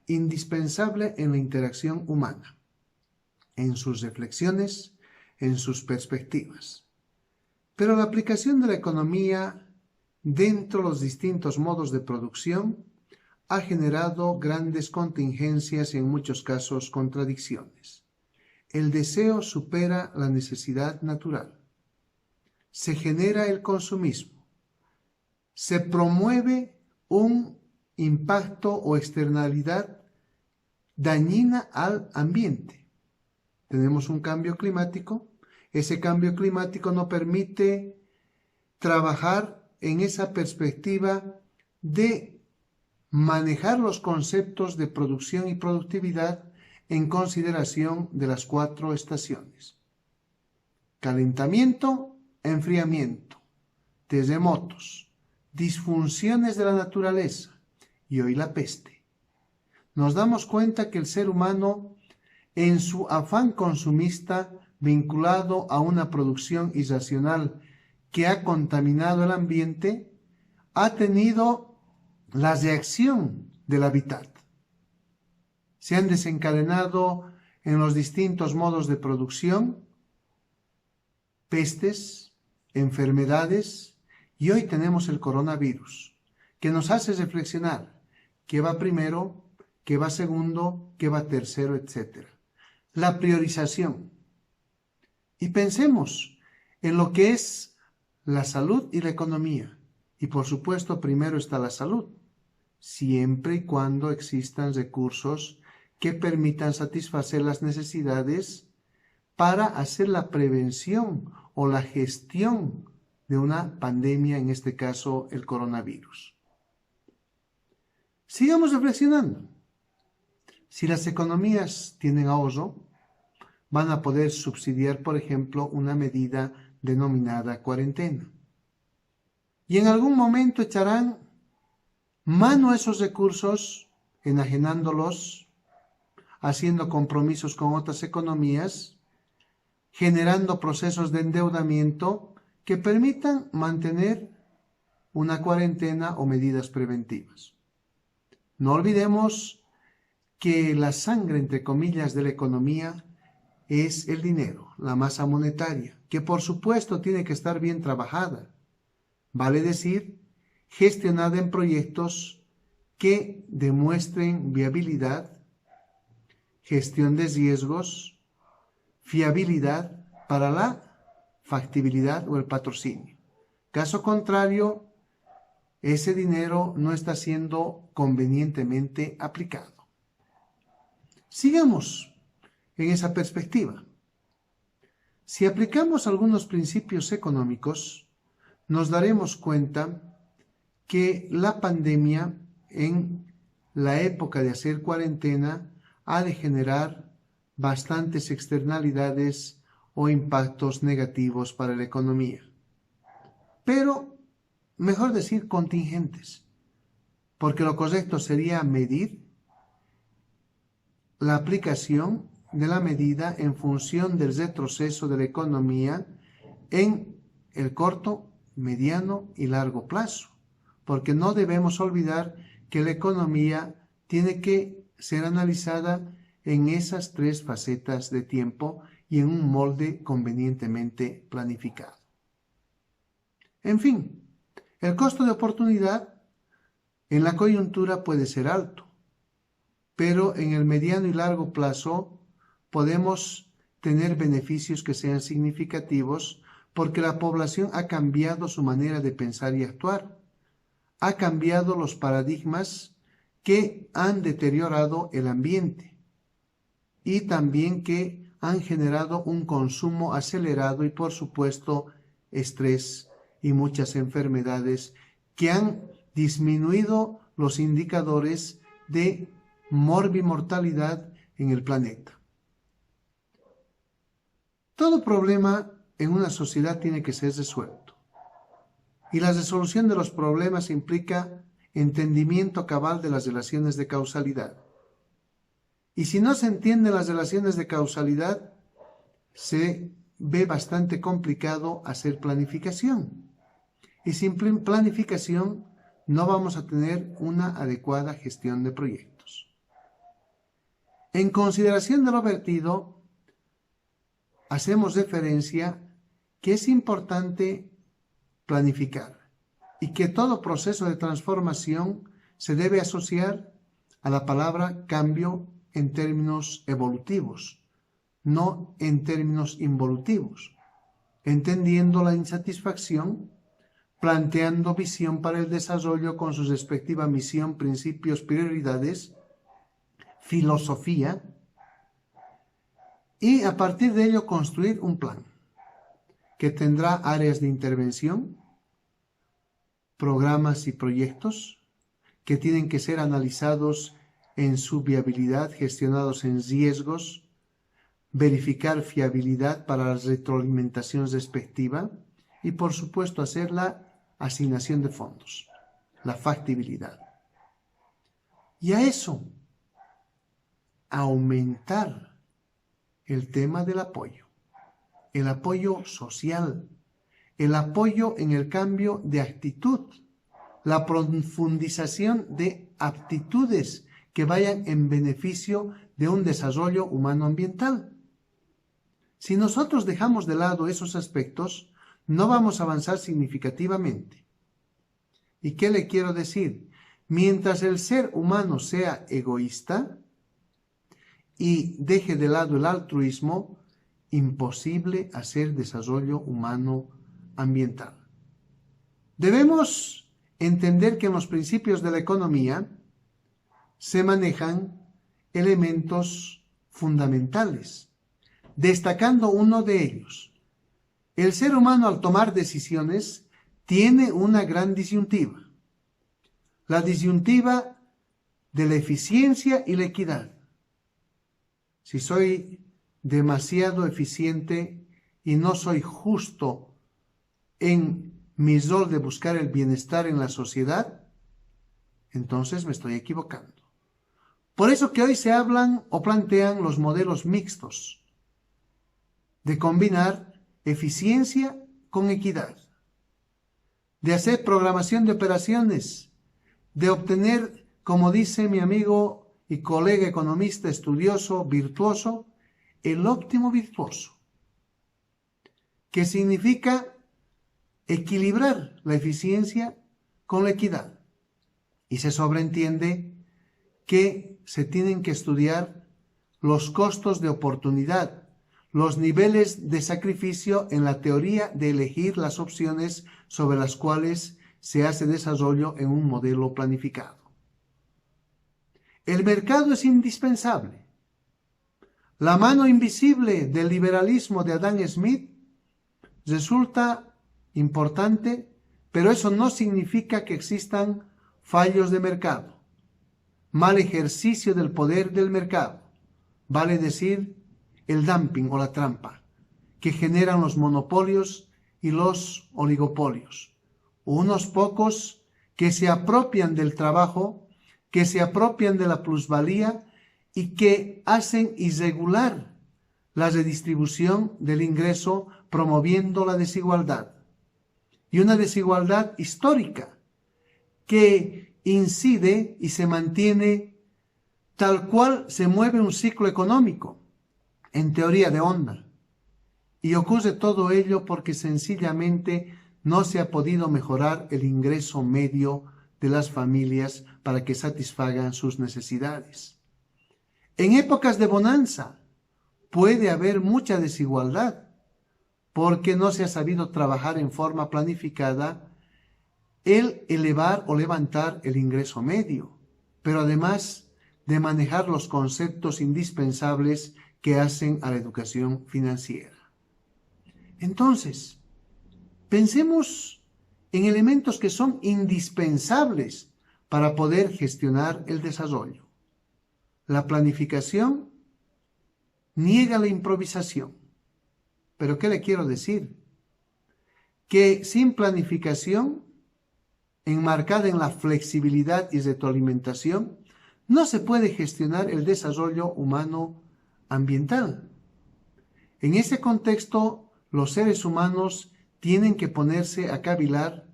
indispensable en la interacción humana, en sus reflexiones, en sus perspectivas. Pero la aplicación de la economía dentro de los distintos modos de producción ha generado grandes contingencias y en muchos casos contradicciones. El deseo supera la necesidad natural. Se genera el consumismo. Se promueve un impacto o externalidad dañina al ambiente. Tenemos un cambio climático. Ese cambio climático no permite trabajar en esa perspectiva de manejar los conceptos de producción y productividad en consideración de las 4 estaciones. Calentamiento, enfriamiento, terremotos, disfunciones de la naturaleza y hoy la peste. Nos damos cuenta que el ser humano, en su afán consumista vinculado a una producción irracional que ha contaminado el ambiente, ha tenido la reacción del hábitat. Se han desencadenado en los distintos modos de producción pestes, enfermedades, y hoy tenemos el coronavirus, que nos hace reflexionar qué va primero, qué va segundo, qué va tercero, etc. La priorización. Y pensemos en lo que es la salud y la economía. Y por supuesto, primero está la salud, siempre y cuando existan recursos que permitan satisfacer las necesidades para hacer la prevención o la gestión de una pandemia, en este caso el coronavirus. Sigamos reflexionando. Si las economías tienen ahorro, van a poder subsidiar, por ejemplo, una medida denominada cuarentena. Y en algún momento echarán mano a esos recursos, enajenándolos, haciendo compromisos con otras economías, generando procesos de endeudamiento que permitan mantener una cuarentena o medidas preventivas. No olvidemos que la sangre, entre comillas, de la economía es el dinero, la masa monetaria, que por supuesto tiene que estar bien trabajada, vale decir, gestionada en proyectos que demuestren viabilidad, gestión de riesgos, fiabilidad para la factibilidad o el patrocinio. Caso contrario, ese dinero no está siendo convenientemente aplicado. Sigamos en esa perspectiva. Si aplicamos algunos principios económicos, nos daremos cuenta que la pandemia en la época de hacer cuarentena ha de generar bastantes externalidades o impactos negativos para la economía. Pero, mejor decir contingentes, porque lo correcto sería medir la aplicación de la medida en función del retroceso de la economía en el corto, mediano y largo plazo, porque no debemos olvidar que la economía tiene que ser analizada en esas 3 facetas de tiempo y en un molde convenientemente planificado. En fin, el costo de oportunidad en la coyuntura puede ser alto, pero en el mediano y largo plazo podemos tener beneficios que sean significativos porque la población ha cambiado su manera de pensar y actuar, ha cambiado los paradigmas que han deteriorado el ambiente y también que han generado un consumo acelerado y por supuesto estrés y muchas enfermedades que han disminuido los indicadores de morbimortalidad en el planeta. Todo problema en una sociedad tiene que ser resuelto. Y la resolución de los problemas implica entendimiento cabal de las relaciones de causalidad. Y si no se entienden las relaciones de causalidad, se ve bastante complicado hacer planificación. Y sin planificación no vamos a tener una adecuada gestión de proyectos. En consideración de lo vertido, hacemos referencia que es importante planificar y que todo proceso de transformación se debe asociar a la palabra cambio en términos evolutivos, no en términos involutivos, entendiendo la insatisfacción, planteando visión para el desarrollo con su respectiva misión, principios, prioridades, filosofía, y a partir de ello construir un plan que tendrá áreas de intervención, programas y proyectos que tienen que ser analizados en su viabilidad, gestionados en riesgos, verificar fiabilidad para la retroalimentación respectiva y, por supuesto, hacer la asignación de fondos, la factibilidad. Y a eso, aumentar el tema del apoyo, el apoyo social, el apoyo en el cambio de actitud, la profundización de aptitudes que vayan en beneficio de un desarrollo humano-ambiental. Si nosotros dejamos de lado esos aspectos, no vamos a avanzar significativamente. ¿Y qué le quiero decir? Mientras el ser humano sea egoísta y deje de lado el altruismo, imposible hacer desarrollo humano ambiental. Debemos entender que en los principios de la economía se manejan elementos fundamentales, destacando uno de ellos. El ser humano, al tomar decisiones, tiene una gran disyuntiva. La disyuntiva de la eficiencia y la equidad. Si soy demasiado eficiente y no soy justo en mi rol de buscar el bienestar en la sociedad, entonces me estoy equivocando. Por eso que hoy se hablan o plantean los modelos mixtos, de combinar eficiencia con equidad, de hacer programación de operaciones, de obtener, como dice mi amigo y colega economista estudioso, virtuoso, el óptimo virtuoso, que significa equilibrar la eficiencia con la equidad. Y se sobreentiende que se tienen que estudiar los costos de oportunidad, los niveles de sacrificio en la teoría de elegir las opciones sobre las cuales se hace desarrollo en un modelo planificado. El mercado es indispensable. La mano invisible del liberalismo de Adam Smith resulta importante, pero eso no significa que existan fallos de mercado, mal ejercicio del poder del mercado, vale decir, el dumping o la trampa, que generan los monopolios y los oligopolios. Unos pocos que se apropian del trabajo, que se apropian de la plusvalía y que hacen irregular la redistribución del ingreso, promoviendo la desigualdad. Y una desigualdad histórica que incide y se mantiene tal cual se mueve un ciclo económico, en teoría de onda. Y ocurre todo ello porque sencillamente no se ha podido mejorar el ingreso medio de las familias para que satisfagan sus necesidades. En épocas de bonanza puede haber mucha desigualdad porque no se ha sabido trabajar en forma planificada el elevar o levantar el ingreso medio, pero además de manejar los conceptos indispensables que hacen a la educación financiera. Entonces, pensemos en elementos que son indispensables para poder gestionar el desarrollo. La planificación niega la improvisación. ¿Pero qué le quiero decir? Que sin planificación, enmarcada en la flexibilidad y retroalimentación, no se puede gestionar el desarrollo humano ambiental. En ese contexto, los seres humanos tienen que ponerse a cavilar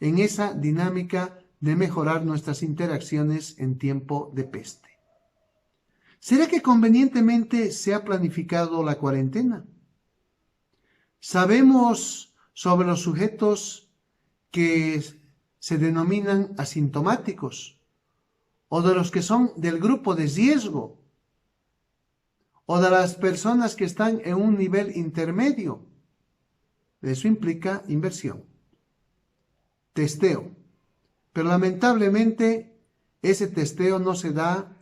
en esa dinámica de mejorar nuestras interacciones en tiempo de peste. ¿Será que convenientemente se ha planificado la cuarentena? ¿Sabemos sobre los sujetos que se denominan asintomáticos o de los que son del grupo de riesgo o de las personas que están en un nivel intermedio? Eso implica inversión, testeo, pero lamentablemente ese testeo no se da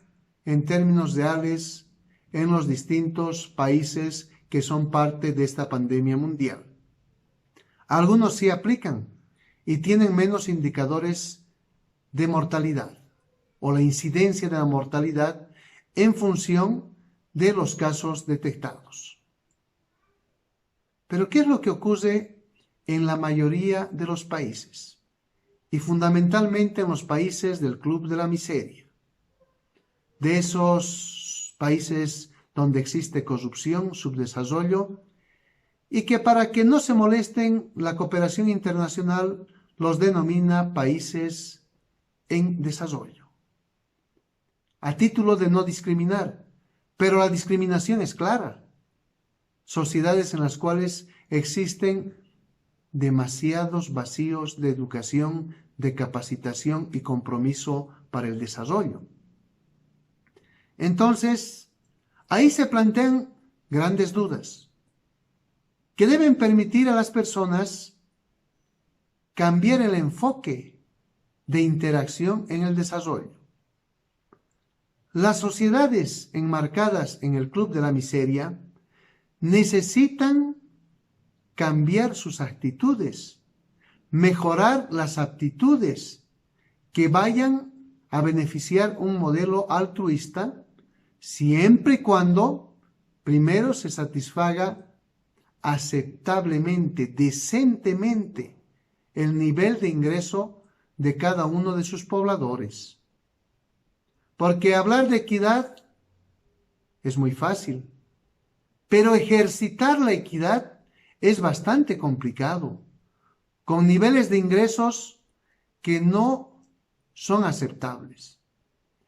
en términos reales en los distintos países que son parte de esta pandemia mundial. Algunos sí aplican y tienen menos indicadores de mortalidad o la incidencia de la mortalidad en función de los casos detectados. Pero ¿qué es lo que ocurre en la mayoría de los países? Y fundamentalmente en los países del Club de la Miseria, de esos países donde existe corrupción, subdesarrollo, y que para que no se molesten, la cooperación internacional los denomina países en desarrollo, a título de no discriminar, pero la discriminación es clara. Sociedades en las cuales existen demasiados vacíos de educación, de capacitación y compromiso para el desarrollo. Entonces, ahí se plantean grandes dudas que deben permitir a las personas cambiar el enfoque de interacción en el desarrollo. Las sociedades enmarcadas en el Club de la Miseria necesitan cambiar sus actitudes, mejorar las aptitudes que vayan a beneficiar un modelo altruista, siempre y cuando primero se satisfaga aceptablemente, decentemente, el nivel de ingreso de cada uno de sus pobladores. Porque hablar de equidad es muy fácil, pero ejercitar la equidad es bastante complicado, con niveles de ingresos que no son aceptables.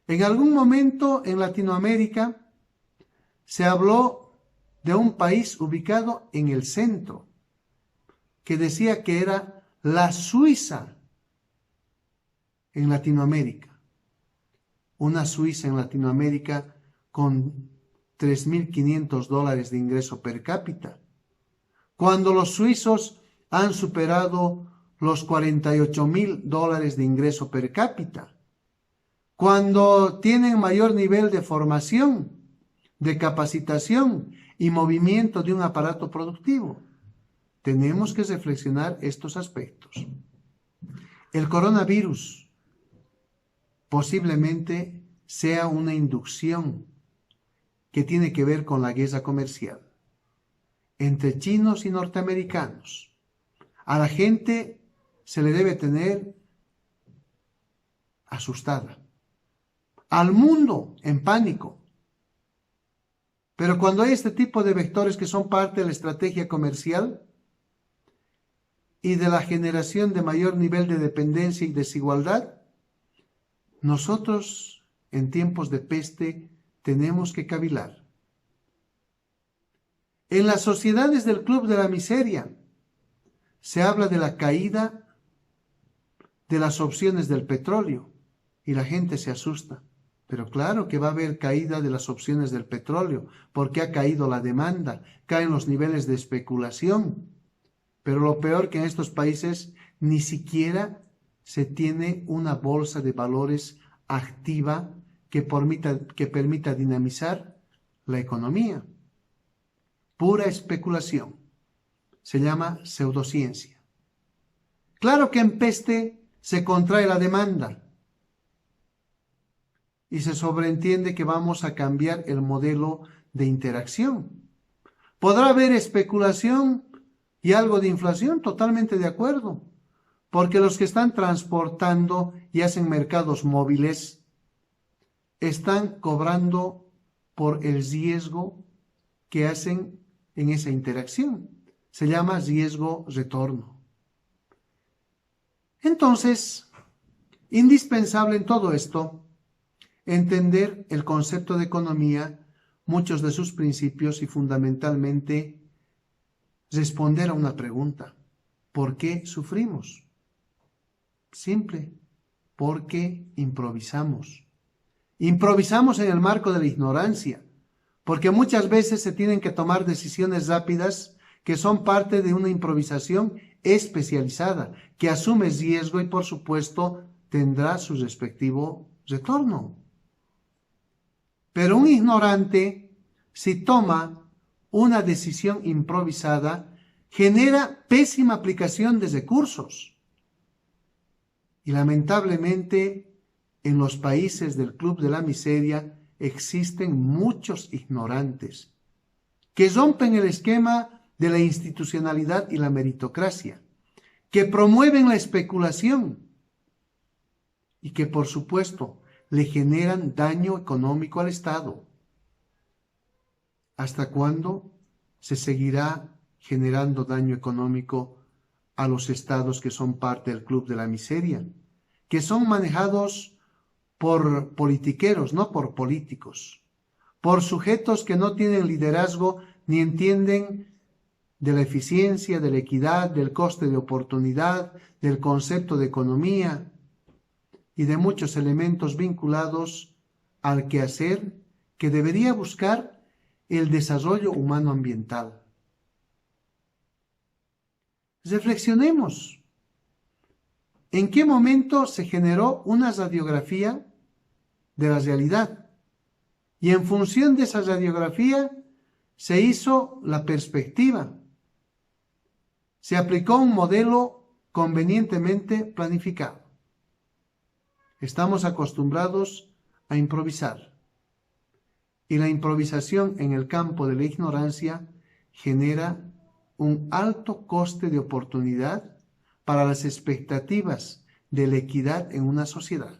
En algún momento en Latinoamérica se habló de un país ubicado en el centro, que decía que era la Suiza en Latinoamérica. Una Suiza en Latinoamérica con $3.500 de ingreso per cápita, cuando los suizos han superado los $48.000 de ingreso per cápita, cuando tienen mayor nivel de formación, de capacitación y movimiento de un aparato productivo. Tenemos que reflexionar estos aspectos. El coronavirus posiblemente sea una inducción que tiene que ver con la guerra comercial entre chinos y norteamericanos. A la gente se le debe tener asustada, al mundo en pánico. Pero cuando hay este tipo de vectores que son parte de la estrategia comercial y de la generación de mayor nivel de dependencia y desigualdad, nosotros en tiempos de peste tenemos que cavilar. En las sociedades del Club de la Miseria se habla de la caída de las opciones del petróleo y la gente se asusta. Pero claro que va a haber caída de las opciones del petróleo, porque ha caído la demanda, caen los niveles de especulación. Pero lo peor que en estos países ni siquiera se tiene una bolsa de valores activa que permita dinamizar la economía. Pura especulación. Se llama pseudociencia. Claro que en peste se contrae la demanda y se sobreentiende que vamos a cambiar el modelo de interacción. ¿Podrá haber especulación y algo de inflación? Totalmente de acuerdo, porque los que están transportando y hacen mercados móviles están cobrando por el riesgo que hacen en esa interacción. Se llama riesgo-retorno. Entonces, indispensable en todo esto entender el concepto de economía, muchos de sus principios y fundamentalmente responder a una pregunta. ¿Por qué sufrimos? Simple, porque improvisamos. Improvisamos en el marco de la ignorancia, porque muchas veces se tienen que tomar decisiones rápidas que son parte de una improvisación especializada, que asume riesgo y por supuesto tendrá su respectivo retorno. Pero un ignorante, si toma una decisión improvisada, genera pésima aplicación de recursos. Y lamentablemente, en los países del Club de la Miseria existen muchos ignorantes que rompen el esquema de la institucionalidad y la meritocracia, que promueven la especulación y que, por supuesto, le generan daño económico al Estado. ¿Hasta cuándo se seguirá generando daño económico a los estados que son parte del Club de la Miseria, que son manejados por politiqueros, no por políticos, por sujetos que no tienen liderazgo ni entienden de la eficiencia, de la equidad, del coste de oportunidad, del concepto de economía y de muchos elementos vinculados al quehacer que debería buscar el desarrollo humano ambiental? Reflexionemos. ¿En qué momento se generó una radiografía de la realidad? Y en función de esa radiografía se hizo la perspectiva. Se aplicó un modelo convenientemente planificado. Estamos acostumbrados a improvisar. Y la improvisación en el campo de la ignorancia genera un alto coste de oportunidad para las expectativas de la equidad en una sociedad.